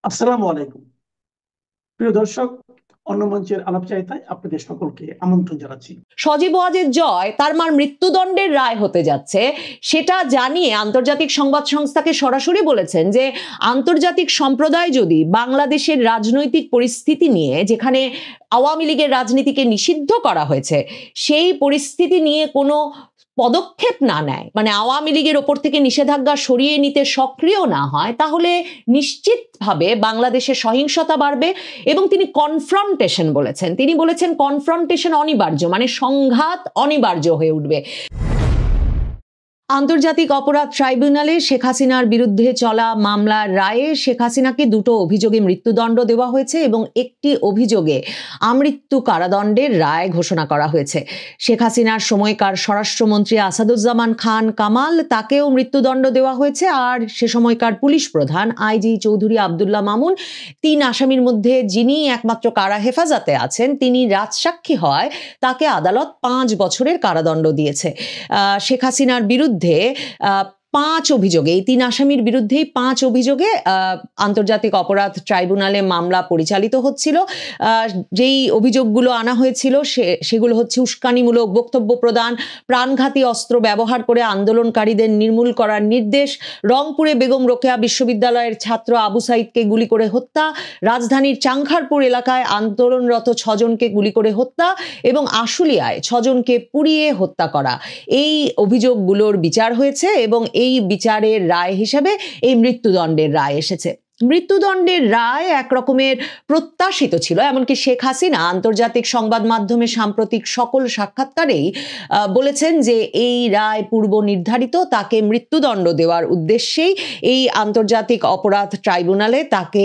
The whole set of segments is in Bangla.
আসসালামু আলাইকুম। প্রিয় দর্শক, অন্য মঞ্চের আলাপচারিতায় আপনাদের সকলকে আমন্ত্রণ জানাচ্ছি। সজীব ওয়াজেদ জয় তার মার মৃত্যুদণ্ডের রায় হতে যাচ্ছে সেটা জানিয়ে আন্তর্জাতিক সংবাদ সংস্থাকে সরাসরি বলেছেন যে আন্তর্জাতিক সম্প্রদায় যদি বাংলাদেশের রাজনৈতিক পরিস্থিতি নিয়ে, যেখানে আওয়ামী লীগের রাজনীতিকে নিষিদ্ধ করা হয়েছে, সেই পরিস্থিতি নিয়ে কোনো পদক্ষেপ না নেয়, মানে আওয়ামী লীগের ওপর থেকে নিষেধাজ্ঞা সরিয়ে নিতে সক্রিয় না হয়, তাহলে নিশ্চিতভাবে বাংলাদেশে সহিংসতা বাড়বে। এবং তিনি কনফ্রন্টেশন বলেছেন, তিনি বলেছেন কনফ্রন্টেশন অনিবার্য, মানে সংঘাত অনিবার্য হয়ে উঠবে। আন্তর্জাতিক অপরাধ ট্রাইব্যুনালে শেখ হাসিনার বিরুদ্ধে চলা মামলার রায়ে শেখ হাসিনাকে দুটো অভিযোগে মৃত্যুদণ্ড দেওয়া হয়েছে এবং একটি অভিযোগে আমৃত্যু কারাদণ্ডের রায় ঘোষণা করা হয়েছে। শেখ হাসিনার সময়কার স্বরাষ্ট্রমন্ত্রী আসাদুজ্জামান খান কামাল, তাকেও মৃত্যুদণ্ড দেওয়া হয়েছে। আর সে সময়কার পুলিশ প্রধান আইজি চৌধুরী আবদুল্লাহ মামুন, 3 আসামির মধ্যে যিনি একমাত্র কারা হেফাজতে আছেন, তিনি রাজসাক্ষী হওয়ায় তাকে আদালত 5 বছরের কারাদণ্ড দিয়েছে। শেখ হাসিনার বিরুদ্ধে 5 অভিযোগে, এই 3 আসামির বিরুদ্ধেই 5 অভিযোগে আন্তর্জাতিক অপরাধ ট্রাইব্যুনালে মামলা পরিচালিত হচ্ছিল। যেই অভিযোগগুলো আনা হয়েছিল সেগুলো হচ্ছে উস্কানিমূলক বক্তব্য প্রদান, প্রাণঘাতী অস্ত্র ব্যবহার করে আন্দোলনকারীদের নির্মূল করার নির্দেশ, রংপুরে বেগম রোকেয়া বিশ্ববিদ্যালয়ের ছাত্র আবু সাইদকে গুলি করে হত্যা, রাজধানীর চাংখারপুর এলাকায় আন্দোলনরত 6 জনকে গুলি করে হত্যা এবং আশুলিয়ায় 6 জনকে পুড়িয়ে হত্যা করা। এই অভিযোগগুলোর বিচার হয়েছে এবং এই বিচারের রায় হিসেবে এই মৃত্যুদণ্ডের রায় এসেছে। মৃত্যুদণ্ডের রায় এক রকমের প্রত্যাশিত ছিল, এমনকি শেখ হাসিনা আন্তর্জাতিক সংবাদ মাধ্যমে সাম্প্রতিক সকল সাক্ষাৎকারেই বলেছেন যে এই রায় পূর্ব নির্ধারিত, তাকে মৃত্যুদণ্ড দেওয়ার উদ্দেশ্যেই এই আন্তর্জাতিক অপরাধ ট্রাইব্যুনালে তাকে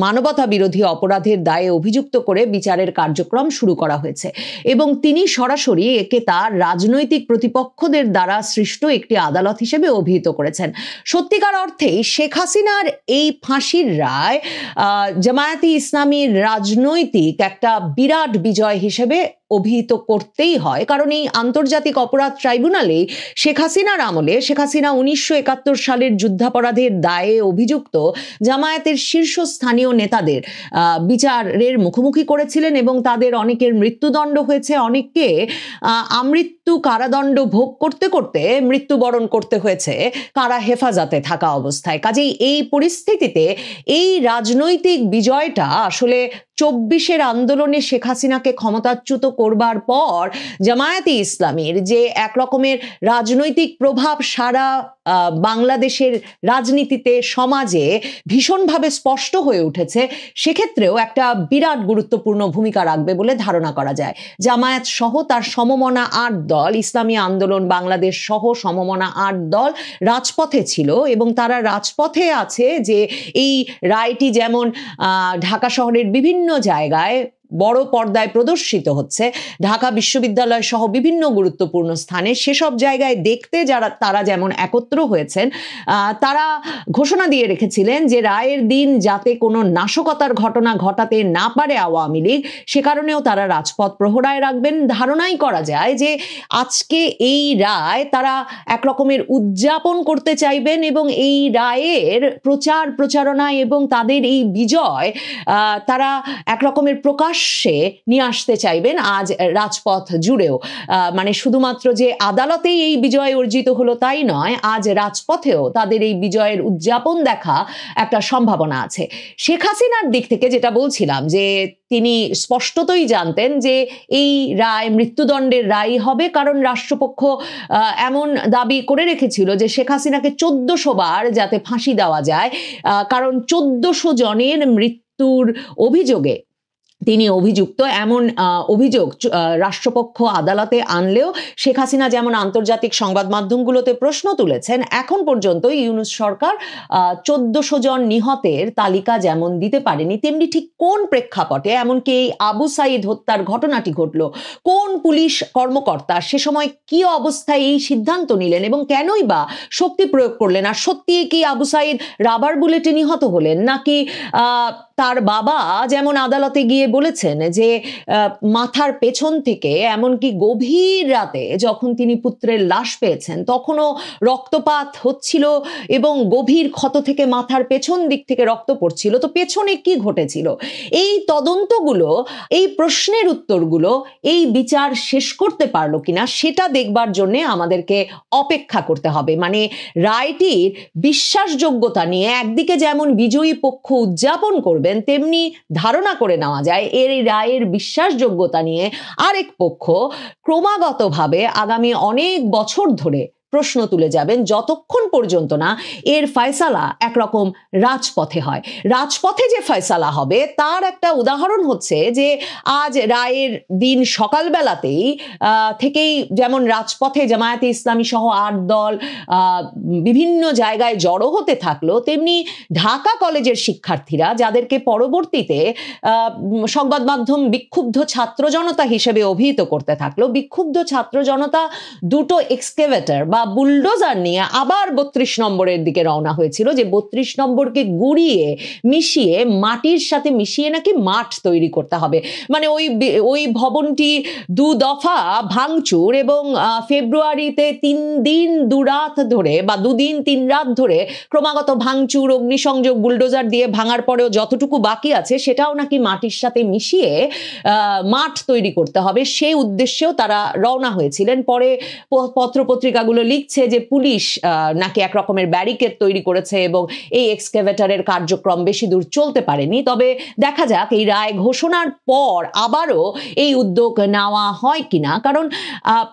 মানবতা বিরোধী অপরাধের দায়ে অভিযুক্ত করে বিচারের কার্যক্রম শুরু করা হয়েছে। এবং তিনি সরাসরি একে তার রাজনৈতিক প্রতিপক্ষদের দ্বারা সৃষ্ট একটি আদালত হিসেবে অভিহিত করেছেন। সত্যিকার অর্থেই শেখ হাসিনার এই ফাঁসির রায় জামায়াতে ইসলামীর রাজনৈতিক একটা বিরাট বিজয় হিসেবে অভিহিত করতেই হয়, কারণ এই আন্তর্জাতিক অপরাধ ট্রাইব্যুনালে শেখ হাসিনার আমলে, শেখ হাসিনা 1971 সালের যুদ্ধাপরাধের দায়ে অভিযুক্ত জামায়াতের শীর্ষস্থানীয় নেতাদের বিচারের মুখোমুখি করেছিলেন এবং তাদের অনেকের মৃত্যুদণ্ড হয়েছে, অনেককে আমৃত্যু কারাদণ্ড ভোগ করতে করতে মৃত্যুবরণ করতে হয়েছে কারা হেফাজতে থাকা অবস্থায়। কাজেই এই পরিস্থিতিতে এই রাজনৈতিক বিজয়টা আসলে 24-এর আন্দোলনে শেখ হাসিনাকে ক্ষমতাচ্যুত করবার পর জামায়াতে ইসলামীর যে এক রকমের রাজনৈতিক প্রভাব সারা বাংলাদেশের রাজনীতিতে, সমাজে ভীষণভাবে স্পষ্ট হয়ে উঠেছে, সেক্ষেত্রেও একটা বিরাট গুরুত্বপূর্ণ ভূমিকা রাখবে বলে ধারণা করা যায়। জামায়াত সহ তার সমমনা 8 দল, ইসলামী আন্দোলন বাংলাদেশ সহ সমমনা 8 দল রাজপথে ছিল এবং তারা রাজপথে আছে যে এই রায়টি যেমন ঢাকা শহরের বিভিন্ন জায়গায় বড় পর্দায় প্রদর্শিত হচ্ছে, ঢাকা বিশ্ববিদ্যালয় সহ বিভিন্ন গুরুত্বপূর্ণ স্থানে, সেসব জায়গায় দেখতে তারা যেমন একত্র হয়েছেন, তারা ঘোষণা দিয়ে রেখেছিলেন যে রায়ের দিন যাতে কোনো নাশকতার ঘটনা ঘটাতে না পারে আওয়ামী লীগ, সে কারণেও তারা রাজপথ প্রহরায় রাখবেন। ধারণাই করা যায় যে আজকে এই রায় তারা এক রকমের উদযাপন করতে চাইবেন এবং এই রায়ের প্রচারণা এবং তাদের এই বিজয় তারা এক রকমের প্রকাশ নিয়ে আসতে চাইবেন আজ রাজপথ জুড়েও। মানে শুধুমাত্র যে আদালতেই এই বিজয় অর্জিত হলো তাই নয়, আজ রাজপথেও তাদের এই বিজয়ের উদযাপন দেখা একটা সম্ভাবনা আছে। শেখ হাসিনার দিক থেকে যেটা বলছিলাম যে তিনি স্পষ্টতই জানতেন যে এই রায় মৃত্যুদণ্ডের রায় হবে, কারণ রাষ্ট্রপক্ষ এমন দাবি করে রেখেছিল যে শেখ হাসিনাকে 1400 বার যাতে ফাঁসি দেওয়া যায়, কারণ 1400 জনের মৃত্যুর অভিযোগে তিনি অভিযুক্ত। এমন অভিযোগ রাষ্ট্রপক্ষ আদালতে আনলেও শেখ হাসিনা যেমন আন্তর্জাতিক সংবাদ মাধ্যমগুলোতে প্রশ্ন তুলেছেন, এখন পর্যন্ত ইউনূস সরকার 1400 জন নিহতের তালিকা যেমন দিতে পারেনি, তেমনি ঠিক কোন প্রেক্ষাপটে, এমনকি এই আবু সাইদ হত্যার ঘটনাটি ঘটল, কোন পুলিশ কর্মকর্তা সে সময় কি অবস্থায় এই সিদ্ধান্ত নিলেন এবং কেনই বা শক্তি প্রয়োগ করলেন, আর সত্যি কি আবু সাইদ রাবার বুলেটে নিহত হলেন নাকি তার বাবা যেমন আদালতে গিয়ে বলেছেন যে মাথার পেছন থেকে, এমনকি গভীর রাতে যখন তিনি পুত্রের লাশ পেয়েছেন তখনও রক্তপাত হচ্ছিল এবং গভীর ক্ষত থেকে মাথার পেছন দিক থেকে রক্ত পড়ছিল। তো পেছনে কি ঘটেছিল, এই তদন্তগুলো, এই প্রশ্নের উত্তরগুলো এই বিচার শেষ করতে পারলো কিনা সেটা দেখবার জন্য আমাদেরকে অপেক্ষা করতে হবে। মানে রায়টির বিশ্বাসযোগ্যতা নিয়ে একদিকে যেমন বিজয়ী পক্ষ উদযাপন করবেন, তেমনি ধারণা করে নেওয়া যায় এই রায়ের বিশ্বাসযোগ্যতা নিয়ে আরেক পক্ষ ক্রমাগতভাবে আগামী অনেক বছর ধরে প্রশ্ন তুলে যাবেন, যতক্ষণ পর্যন্ত না এর ফয়সালা একরকম রাজপথে হয়। রাজপথে যে ফয়সালা হবে তার একটা উদাহরণ হচ্ছে যে আজ রায়ের দিন সকালবেলাতেই থেকেই যেমন রাজপথে জামায়াতে ইসলামী সহ 8 দল বিভিন্ন জায়গায় জড়ো হতে থাকলো, তেমনি ঢাকা কলেজের শিক্ষার্থীরা, যাদেরকে পরবর্তীতে সংবাদ মাধ্যম বিক্ষুব্ধ ছাত্র জনতা হিসেবে অভিহিত করতে থাকলো, বিক্ষুব্ধ ছাত্র জনতা দুটো এক্সকেভেটর বা বুলডোজার নিয়ে আবার 32 নম্বরের দিকে রওনা হয়েছিল, যে 32 নম্বরকে গুঁড়িয়ে মিশিয়ে মাটির সাথে মিশিয়ে নাকি মাঠ তৈরি করতে হবে। মানে ওই ভবনটি 2 দফা ভাঙচুর এবং ফেব্রুয়ারিতে 3 দিন 2 রাত ধরে বা 2 দিন 3 রাত ধরে ক্রমাগত ভাঙচুর, অগ্নিসংযোগ, বুলডোজার দিয়ে ভাঙার পরেও যতটুকু বাকি আছে সেটাও নাকি মাটির সাথে মিশিয়ে মাঠ তৈরি করতে হবে, সেই উদ্দেশ্যেও তারা রওনা হয়েছিলেন। পরে পত্রপত্রিকাগুলো লিখছে যে পুলিশ নাকি এক রকমের ব্যারিকেড তৈরি করেছে এবং এই এক্সকেভেটরের কার্যক্রম বেশি দূর চলতে পারেনি। তবে দেখা যাক এই রায় ঘোষণার পর আবারও এই উদ্যোগ নেওয়া হয় কিনা, কারণ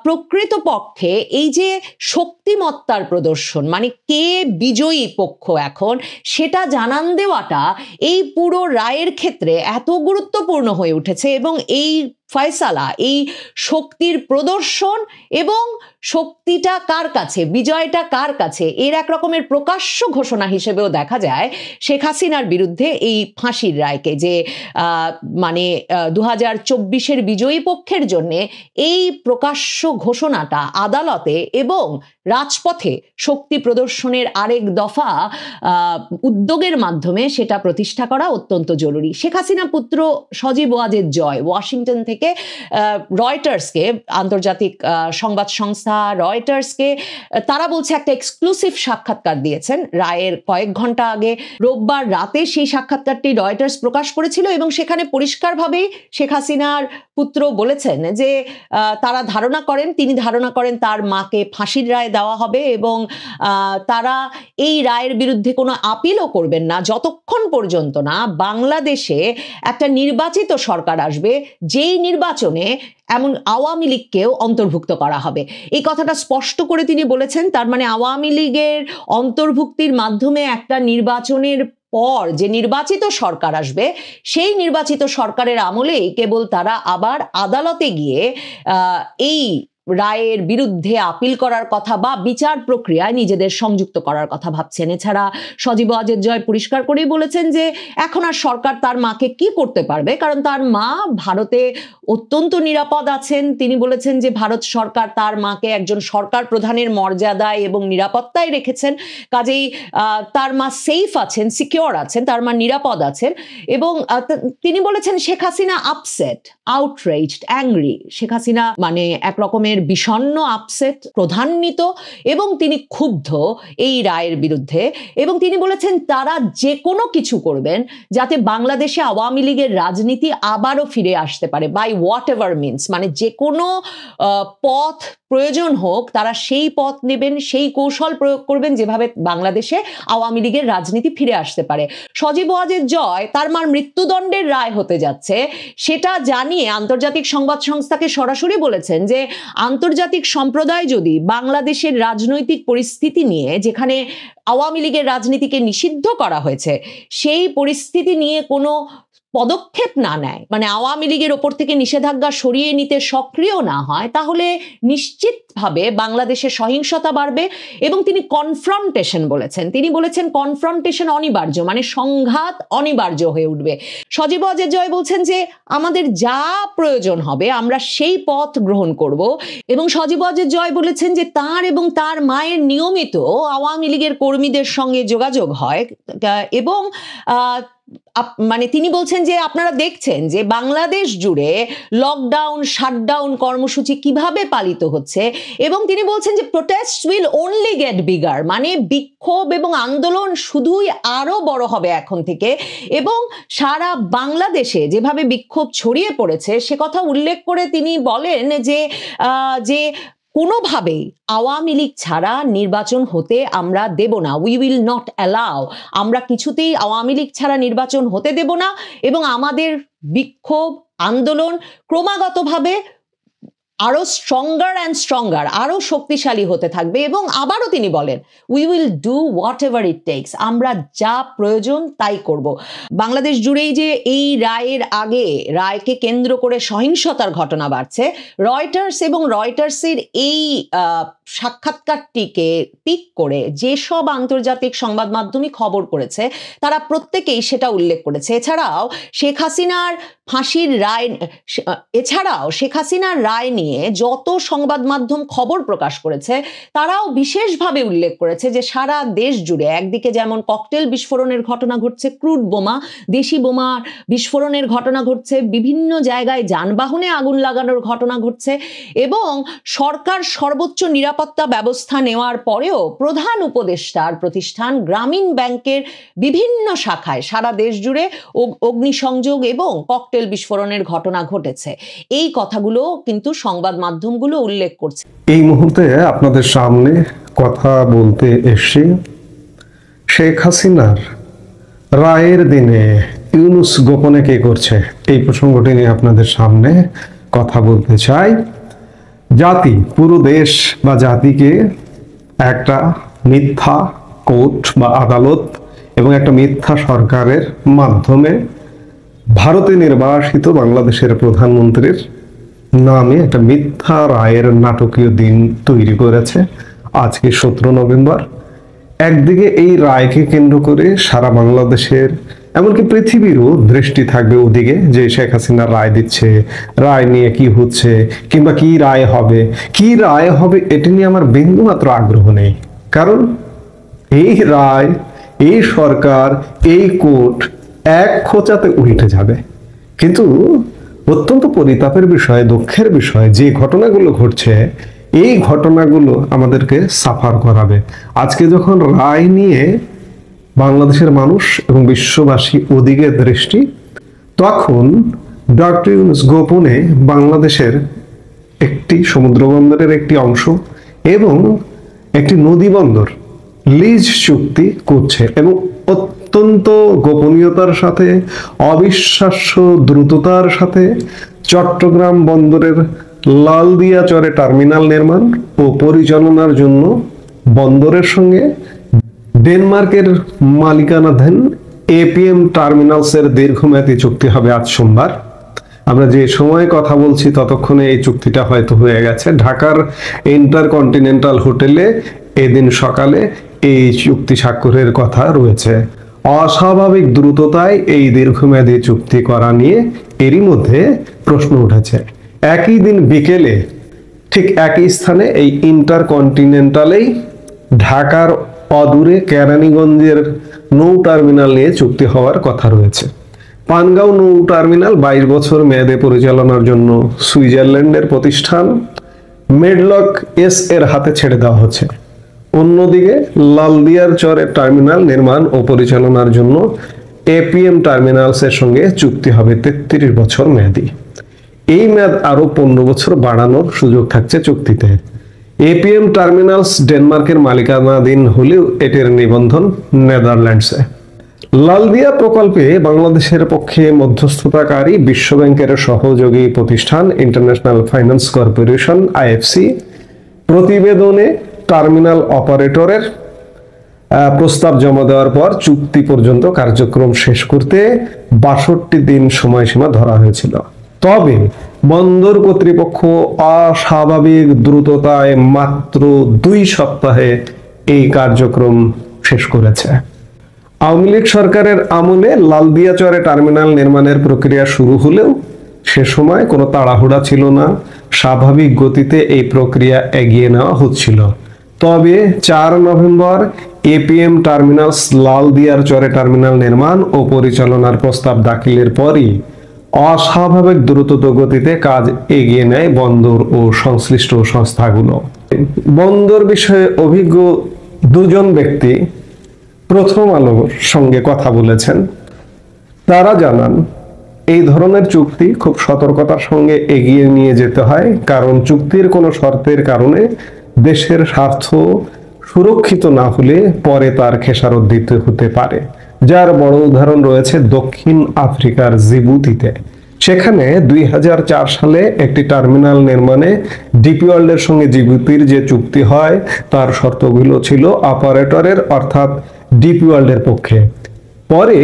প্রকৃতপক্ষে এই যে শক্তিমত্তার প্রদর্শন, মানে কে বিজয়ী পক্ষ এখন সেটা জানান দেওয়াটা এই পুরো রায়ের ক্ষেত্রে এত গুরুত্বপূর্ণ হয়ে উঠেছে। এবং এই ফয়সালা, এই শক্তির প্রদর্শন এবং শক্তিটা কার কাছে, বিজয়টা কার কাছে, এর এক রকমের প্রকাশ্য ঘোষণা হিসেবেও দেখা যায় শেখ হাসিনার বিরুদ্ধে এই ফাঁসির রায়কে, যে মানে 2024-এর বিজয়ী পক্ষের জন্য এই প্রকাশ্য ঘোষণাটা আদালতে এবং রাজপথে শক্তি প্রদর্শনের আরেক দফা উদ্যোগের মাধ্যমে সেটা প্রতিষ্ঠা করা অত্যন্ত জরুরি। শেখ হাসিনা পুত্র সজীব ওয়াজেদ জয় ওয়াশিংটন থেকে রয়টার্সকে, আন্তর্জাতিক সংবাদ সংস্থা রয়টার্সকে, তারা বলছে একটা এক্সক্লুসিভ সাক্ষাৎকার দিয়েছেন রায়ের কয়েক ঘন্টা আগে। রোববার রাতে সেই সাক্ষাৎকারটি রয়টার্স প্রকাশ করেছিল এবং সেখানে পরিষ্কারভাবেই শেখ হাসিনার পুত্র বলেছেন যে তিনি ধারণা করেন তার মাকে ফাঁসির রায় দেওয়া হবে এবং তারা এই রায়ের বিরুদ্ধে কোনো আপিলও করবেন না যতক্ষণ পর্যন্ত না বাংলাদেশে একটা নির্বাচিত সরকার আসবে, যেই নির্বাচনে এমন আওয়ামী লীগকেও অন্তর্ভুক্ত করা হবে। এই কথাটা স্পষ্ট করে তিনি বলেছেন। তার মানে আওয়ামী লীগের অন্তর্ভুক্তির মাধ্যমে একটা নির্বাচনের পর যে নির্বাচিত সরকার আসবে, সেই নির্বাচিত সরকারের আমলেই কেবল তারা আবার আদালতে গিয়ে এই রায়ের বিরুদ্ধে আপিল করার কথা বা বিচার প্রক্রিয়ায় নিজেদের সংযুক্ত করার কথা ভাবছেন। এছাড়া সজীব ওয়াজেদ জয় পরিষ্কার করেই বলেছেন যে এখন আর সরকার তার মাকে কি করতে পারবে, কারণ তার মা ভারতে অত্যন্ত নিরাপদ আছেন। তিনি বলেছেন যে ভারত সরকার তার মাকে একজন সরকার প্রধানের মর্যাদায় এবং নিরাপত্তায় রেখেছেন, কাজেই তার মা সেফ আছেন, সিকিউর আছেন, তার মা নিরাপদ আছেন। এবং তিনি বলেছেন শেখ হাসিনা আপসেট, আউটরেজড, অ্যাংরি। শেখ হাসিনা মানে এক রকমের বিষণ্ণ, আপসেট, ক্রোধান্বিত এবং তিনি ক্ষুব্ধ এই রায়ের বিরুদ্ধে। এবং তিনি বলেছেন তারা যে কোনো কিছু করবেন যাতে বাংলাদেশে আওয়ামী লীগের রাজনীতি আবারও ফিরে আসতে পারে, বাই হোয়াট এভার মিনস, মানে যে কোনো পথ প্রয়োজন হোক তারা সেই পথ নেবেন, সেই কৌশল প্রয়োগ করবেন যেভাবে বাংলাদেশে আওয়ামী লীগের রাজনীতি ফিরে আসতে পারে। সজীব ওয়াজেদ জয় তার মার মৃত্যুদণ্ডের রায় হতে যাচ্ছে সেটা জানিয়ে আন্তর্জাতিক সংবাদ সংস্থাকে সরাসরি বলেছেন যে আন্তর্জাতিক সম্প্রদায় যদি বাংলাদেশের রাজনৈতিক পরিস্থিতি নিয়ে, যেখানে আওয়ামী লীগের রাজনীতিকে নিষিদ্ধ করা হয়েছে, সেই পরিস্থিতি নিয়ে কোনো পদক্ষেপ না নেয়, মানে আওয়ামী লীগের ওপর থেকে নিষেধাজ্ঞা সরিয়ে নিতে সক্রিয় না হয়, তাহলে নিশ্চিতভাবে বাংলাদেশে সহিংসতা বাড়বে। এবং তিনি কনফ্রন্টেশন বলেছেন, তিনি বলেছেন কনফ্রন্টেশন অনিবার্য, মানে সংঘাত অনিবার্য হয়ে উঠবে। সজীব ওয়াজেদ জয় বলছেন যে আমাদের যা প্রয়োজন হবে আমরা সেই পথ গ্রহণ করব। এবং সজীব ওয়াজেদ জয় বলেছেন যে তার এবং তার মায়ের নিয়মিত আওয়ামী লীগের কর্মীদের সঙ্গে যোগাযোগ হয় এবং মানে তিনি বলছেন যে আপনারা দেখছেন যে বাংলাদেশ জুড়ে লকডাউন শাটডাউন কর্মসূচি কিভাবে পালিত হচ্ছে, এবং তিনি বলছেন যে protest will only get bigger, মানে বিক্ষোভ এবং আন্দোলন শুধুই আরো বড় হবে এখন থেকে, এবং সারা বাংলাদেশে যেভাবে বিক্ষোভ ছড়িয়ে পড়েছে সে কথা উল্লেখ করে তিনি বলেন যে কোনোভাবেই আওয়ামী লীগ ছাড়া নির্বাচন হতে আমরা দেব না, উই উইল নট অ্যালাউ, আমরা কিছুতেই আওয়ামী লীগ ছাড়া নির্বাচন হতে দেব না, এবং আমাদের বিক্ষোভ আন্দোলন ক্রমাগতভাবে আরো স্ট্রঙ্গার অ্যান্ড স্ট্রঙ্গার, আরো শক্তিশালী হতে থাকবে। এবং আবারও তিনি বলেন we will do what ever it tax, আমরা যা প্রয়োজন তাই করব। বাংলাদেশ জুড়েই যে এই রায়ের আগে রায়কে কেন্দ্র করে সহিংসতার ঘটনা বাড়ছে, রয়টার্স এবং রয়টার্সের এই সাক্ষাৎকারটিকে পিক করে যেসব আন্তর্জাতিক সংবাদ মাধ্যমই খবর করেছে তারা প্রত্যেকেই সেটা উল্লেখ করেছে। এছাড়াও শেখ হাসিনার রায় নিয়ে যত সংবাদ মাধ্যম খবর প্রকাশ করেছে তারাও বিশেষভাবে উল্লেখ করেছে যে সারা দেশ জুড়ে একদিকে যেমন ককটেল বিস্ফোরণের ঘটনা ঘটছে, ক্রুড বোমা, দেশি বোমার বিস্ফোরণের ঘটনা ঘটছে, বিভিন্ন জায়গায় যানবাহনে আগুন লাগানোর ঘটনা ঘটছে, এবং সরকার সর্বোচ্চ নিরাপত্তা ব্যবস্থা নেওয়ার পরেও প্রধান উপদেষ্টার প্রতিষ্ঠান গ্রামীণ ব্যাংকের বিভিন্ন শাখায় সারা দেশ জুড়ে অগ্নিসংযোগ এবং ককটেল বিস্ফোরণের ঘটনা ঘটেছে। এই কথাগুলো কিন্তু সংবাদ মাধ্যমগুলো উল্লেখ করছে। এই মুহূর্তে আপনাদের সামনে কথা বলতে এসে শেখ হাসিনার রায়ের দিনে ইউনূস গোপনে কে করছে এই প্রসঙ্গটি নিয়ে আপনাদের সামনে কথা বলতে চাই। জাতি, পুরো দেশ বা জাতিকে একটা মিথ্যা কোর্ট বা আদালত এবং একটা মিথ্যা সরকারের মাধ্যমে ভারতে নির্বাসিত বাংলাদেশের প্রধানমন্ত্রীর নামে একটা মিথ্যা রায়ের নাটকীয় দিন তৈরি করেছে আজকে 17 নভেম্বর। একদিকে এই রায়কে কেন্দ্র করে সারা বাংলাদেশের এমনকি পৃথিবীরও দৃষ্টি থাকবে ওদিকে, যে শেখ হাসিনা রায় দিচ্ছে, রায় নিয়ে কি হচ্ছে কিংবা কি রায় হবে এটি নিয়ে আমার বিন্দুমাত্র আগ্রহ নেই। কারণ এই রায়, এই সরকার, এই কোর্ট এক খোঁচাতে উল্টে যাবে। কিন্তু অত্যন্ত পরিতাপের বিষয়, দুঃখের বিষয়, যে ঘটনাগুলো ঘটছে এই ঘটনাগুলো আমাদেরকে সাফার করাবে। আজকে যখন রায় নিয়ে বাংলাদেশের মানুষ এবং বিশ্ববাসী ওদিকে দৃষ্টি, তখন ডক্টর ইউনূস গোপনে বাংলাদেশের একটি সমুদ্র বন্দরের একটি অংশ এবং একটি নদী বন্দর লিজ চুক্তি করছে, এবং অত্যন্ত গোপনীয়তার সাথে, অবিশ্বাস্য দ্রুততার সাথে চট্টগ্রাম বন্দরের লালদিয়া চরে টার্মিনাল নির্মাণ ও পরিচালনার জন্য বন্দরের সঙ্গে ডেনমার্কের মালিকানাধীন এপিএম টার্মিনালসের দীর্ঘমেয়াদী চুক্তি হবে আজ সোমবার। আমরা যে সময় কথা বলছি ততক্ষণে এই চুক্তিটা হয়তো হয়ে গেছে। ঢাকার ইন্টারকন্টিনেন্টাল হোটেলে এদিন সকালে এই চুক্তি স্বাক্ষরের কথা রয়েছে। অস্বাভাবিক দ্রুততায় এই দীর্ঘমেয়াদী চুক্তি করা নিয়ে এরই মধ্যে প্রশ্ন উঠেছে। একই দিন বিকেলে ঠিক একই স্থানে এই ইন্টারকন্টিনেন্টালেই ঢাকার অদূরে কেরানীগঞ্জের নৌ টার্মিনাল নিয়ে চুক্তি হওয়ার কথা রয়েছে। পানগাঁও নৌ টার্মিনাল 22 বছর মেয়াদে পরিচালনার জন্য সুইজারল্যান্ডের প্রতিষ্ঠান মেডলক এস এর হাতে ছেড়ে দেওয়া হচ্ছে। অন্যদিকে লালদিয়ার চরের টার্মিনাল নির্মাণ ও পরিচালনার জন্য এপিএম টার্মিনালসের সঙ্গে চুক্তি হবে 33 বছর মেয়াদী। এই মেয়াদ আরো 15 বছর বাড়ানোর সুযোগ থাকছে চুক্তিতে। এপিএম টার্মিনালস ডেনমার্কের মালিকানাধীন হলেও এটির নিবন্ধন নেদারল্যান্ডসে। লালদিয়া প্রকল্পে বাংলাদেশের পক্ষে মধ্যস্থতাকারী বিশ্বব্যাংকের সহযোগী প্রতিষ্ঠান ইন্টারন্যাশনাল ফাইন্যান্স কর্পোরেশন আইএফসি প্রতিবেদনে টার্মিনাল অপারেটরের প্রস্তাব জমা দেওয়ার পর চুক্তি পর্যন্ত কার্যক্রম শেষ করতে 62 দিন সময়সীমা ধরা হয়েছিল। তবে বন্দর কর্তৃপক্ষ অস্বাভাবিক দ্রুততায় মাত্র 2 সপ্তাহে এই কার্যক্রম শেষ করেছে। আওয়ামী লীগ সরকারের আমলে লালদিয়া চরে টার্মিনাল নির্মাণের প্রক্রিয়া শুরু হলেও সে সময় কোনো তাড়াহুড়া ছিল না, স্বাভাবিক গতিতে এই প্রক্রিয়া এগিয়ে নেওয়া হচ্ছিল। তবে 4 নভেম্বর এপিএম টার্মিনালস লালদিয়ার চরে টার্মিনাল নির্মাণ ও পরিচালনার প্রস্তাব দাখিলের পরই অস্বাভাবিক দ্রুত গতিতে কাজ এগিয়ে নেয় বন্দর ও সংশ্লিষ্ট সংস্থাগুলো। বন্দর বিষয়ে অভিজ্ঞ দুজন ব্যক্তি প্রথম আলোর সঙ্গে কথা বলেছেন। তারা জানান, এই ধরনের চুক্তি খুব সতর্কতার সঙ্গে এগিয়ে নিয়ে যেতে হয়, কারণ চুক্তির কোনো শর্তের কারণে দেশের স্বার্থ সুরক্ষিত না হলে পরে তার খেসারত দিতে হতে পারে। যার বড় উদাহরণ রয়েছে দক্ষিণ আফ্রিকার জিবুতিতে। সেখানে 2004 সালে একটি টার্মিনাল নির্মাণে ডিপি ওয়ার্ল্ডের সঙ্গে জিবুতির যে চুক্তি হয় তার শর্তগুলো ছিল অপারেটরের অর্থাৎ ডিপি ওয়ার্ল্ডের পক্ষে। পরে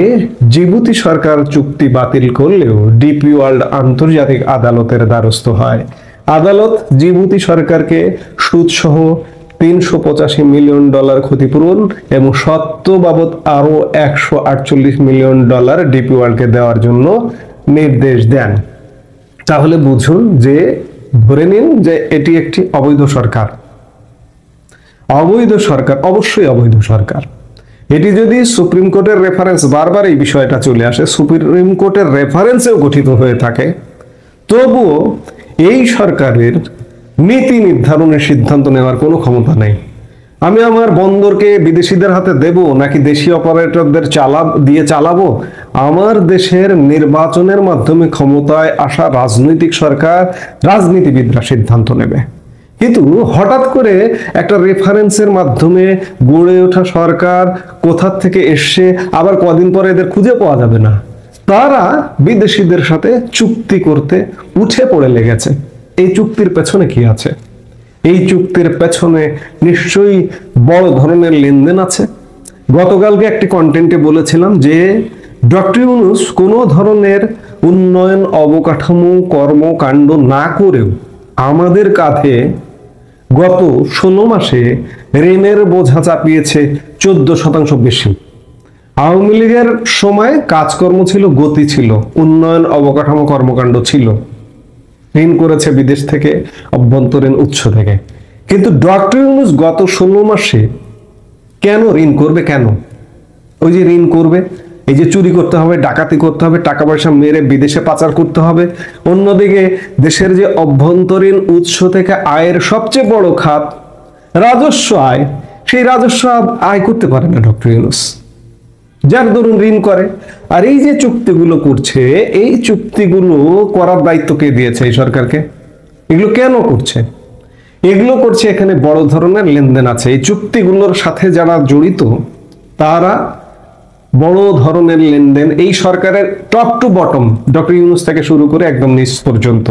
জিবুতি সরকার চুক্তি বাতিল করলেও ডিপি ওয়ার্ল্ড আন্তর্জাতিক আদালতের দ্বারস্থ হয়। আদালত জিবুতি সরকারকে সুদসহ $385 মিলিয়ন ক্ষতিপূরণ এবং সত্ত্ব বাবদ আরো $148 মিলিয়ন ডিপি ওয়ার্ল্ডকে দেওয়ার জন্য নির্দেশ দেন। তাহলে বুঝুন যে, ধরে নিন যে এটি একটি অবৈধ সরকার। অবৈধ সরকার, অবশ্যই অবৈধ সরকার। এটি যদি সুপ্রিম কোর্টের রেফারেন্স, বারবার এই বিষয়টা চলে আসে, সুপ্রিম কোর্টের রেফারেন্সেও গঠিত হয়ে থাকে, তবুও এই সরকারের নীতি নির্ধারণের সিদ্ধান্ত নেওয়ার কোনো ক্ষমতা নেই। আমি আমার বন্দরকে বিদেশিদের হাতে দেব নাকি দেশীয় অপারেটরদের দিয়ে চালাবো, আমার দেশের নির্বাচনের মাধ্যমে ক্ষমতায় আসা রাজনৈতিক সরকার, রাজনীতিবিদরা সিদ্ধান্ত নেবে। কিন্তু হঠাৎ করে একটা রেফারেন্সের মাধ্যমে গড়ে ওঠা সরকার কোথা থেকে এসছে, আবার কদিন পরে এদের খুঁজে পাওয়া যাবে না। তারা বিদেশিদের সাথে চুক্তি করতে উঠে পড়ে লেগেছে। এই চুক্তির পেছনে কি আছে? এই চুক্তির পেছনে নিশ্চয়ই বড় ধরনের লেনদেন আছে। গতকালকে একটি কন্টেন্টে বলেছিলাম যে ডক্টর ইউনূস কোনো ধরনের উন্নয়ন অবকাঠামো কর্মকাণ্ড না করেও আমাদের কাঁধে গত 16 মাসে ঋণের বোঝা চাপিয়েছে 14% বেশি। আওয়ামী লীগের সময় কাজকর্ম ছিল, গতি ছিল, উন্নয়ন অবকাঠামো কর্মকাণ্ড ছিল, ঋণ করেছে বিদেশ থেকে, অভ্যন্তরীণ উৎস থেকে। কিন্তু ডক্টর ইউনূস গত 16 মাসে কেন ঋণ করবে? কেন? ওই যে ঋণ করবে, এই যে চুরি করতে হবে, ডাকাতি করতে হবে, টাকা পয়সা মেরে বিদেশে পাচার করতে হবে। অন্যদিকে দেশের যে অভ্যন্তরীণ উৎস থেকে আয়ের সবচেয়ে বড় খাত রাজস্ব আয়, সেই রাজস্ব আয় করতে পারে না ডক্টর ইউনূস, যার দরুন ঋণ করে। আর এই যে চুক্তিগুলো করছে, এই চুক্তিগুলো করার দায়িত্ব কে দিয়েছে এই সরকারকে? এগুলো কেন করছে? এগুলো করছে, এখানে বড় ধরনের লেনদেন আছে। এই চুক্তিগুলোর সাথে যারা জড়িত তারা বড় ধরনের লেনদেন, এই সরকারের top to bottom, doctor Yunus থেকে শুরু করে একদম নিচ পর্যন্ত,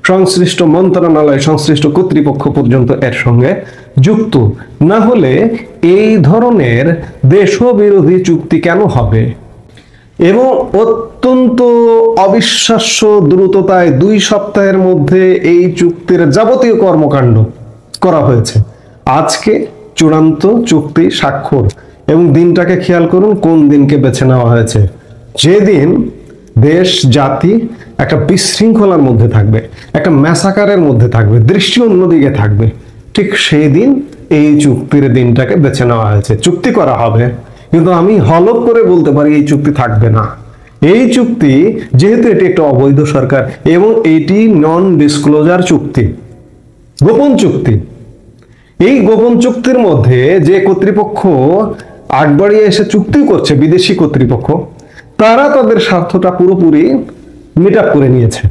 সংশ্লিষ্ট মন্ত্রণালয়, সংশ্লিষ্ট কর্তৃপক্ষ পর্যন্ত এর সঙ্গে যুক্ত। না হলে এই ধরনের দেশবিরোধী চুক্তি কেন হবে? এবং অত্যন্ত অবিশ্বাস্য দ্রুততায় 2 সপ্তাহের মধ্যে এই চুক্তির যাবতীয় কর্মকাণ্ড করা হয়েছে। আজকে চূড়ান্ত চুক্তি স্বাক্ষর, এবং দিনটাকে খেয়াল করুন, কোন দিনকে বেছে নেওয়া হয়েছে। যেদিন দেশ জাতি একটা বিশৃঙ্খলার মধ্যে থাকবে, একটা ম্যাসাকারের মধ্যে থাকবে, দৃষ্টি অন্যদিকে থাকবে, ঠিক সেই দিন এই চুক্তির দিনটাকে বেছে নেওয়া হয়েছে। চুক্তি করা হবে, কিন্তু আমি হলফ করে বলতে পারি এই চুক্তি থাকবে না। এই চুক্তি, যেহেতু এটি একটা অবৈধ সরকার এবং এটি নন ডিসক্লোজার চুক্তি, গোপন চুক্তি, এই গোপন চুক্তির মধ্যে যে কর্তৃপক্ষ আগ বাড়িয়ে এসে চুক্তি করছে, বিদেশি কর্তৃপক্ষ, তারা তাদের স্বার্থটা পুরোপুরি মিট আপ করে নিয়েছে।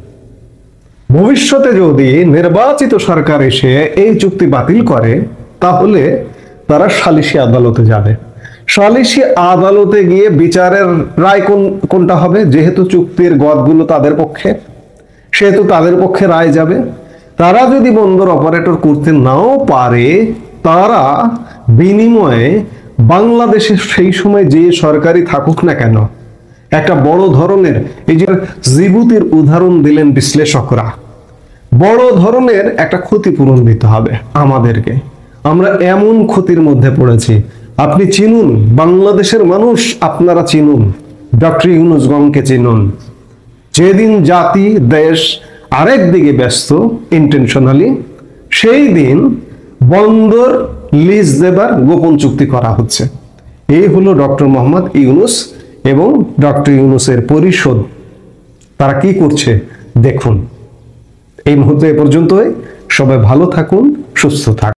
ভবিষ্যতে যদি নির্বাচিত সরকার এসে এই চুক্তি বাতিল করে, তাহলে তারা সালিসি আদালতে যাবে। সালিসি আদালতে গিয়ে বিচারের রায় কোনটা হবে? যেহেতু চুক্তির গদগুলো তাদের পক্ষে, সেহেতু তাদের পক্ষে রায় যাবে। তারা যদি বন্দর অপারেটর করতে নাও পারে, তারা বিনিময়ে বাংলাদেশে সেই সময় যে সরকারি থাকুক না কেন, একটা বড় ধরনের, এই যে জিবুতির উদাহরণ দিলেন বিশ্লেষকরা, বড় ধরনের একটা ক্ষতিপূরণ দিতে হবে আমাদেরকে। আমরা এমন ক্ষতির মধ্যে পড়েছি, আপনি চিনুন, বাংলাদেশের মানুষ আপনারা চিনুন, ডক্টর ইউনূস গংকে চিনুন। যেদিন জাতি, দেশ আরেক দিকে ব্যস্ত ইন্টেনশনালি, সেই দিন বন্দর লিজ দেবার গোপন চুক্তি করা হচ্ছে। এই হলো ডক্টর মোহাম্মদ ইউনূস এবং ডক্টর ইউনূসের পরিষদ, তারা কি করছে দেখুন। এই মুহূর্তে এ পর্যন্তই। সবাই ভালো থাকুন, সুস্থ থাকুন।